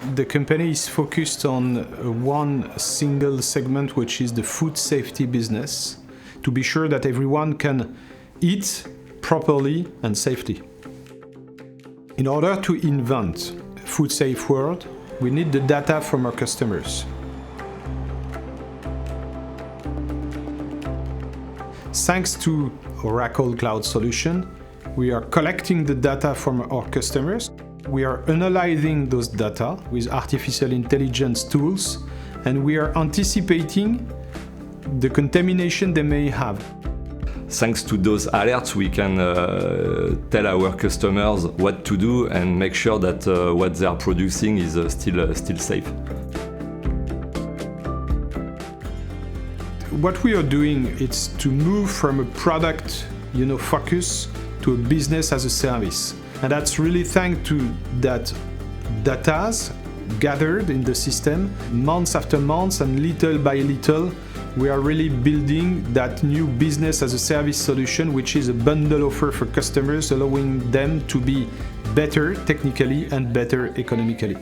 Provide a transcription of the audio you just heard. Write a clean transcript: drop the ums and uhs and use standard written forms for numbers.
The company is focused on one single segment, which is the food safety business, to be sure that everyone can eat properly and safely. In order to invent a food-safe world, we need the data from our customers. Thanks to Oracle Cloud Solution, we are collecting the data from our customers. We are analyzing those data with artificial intelligence tools, and we are anticipating the contamination they may have. Thanks to those alerts, we can tell our customers what to do and make sure that what they are producing is still safe. What we are doing is to move from a product, focus to a business as a service. And that's really thanks to that data gathered in the system months after months, and little by little we are really building that new business as a service solution, which is a bundle offer for customers, allowing them to be better technically and better economically.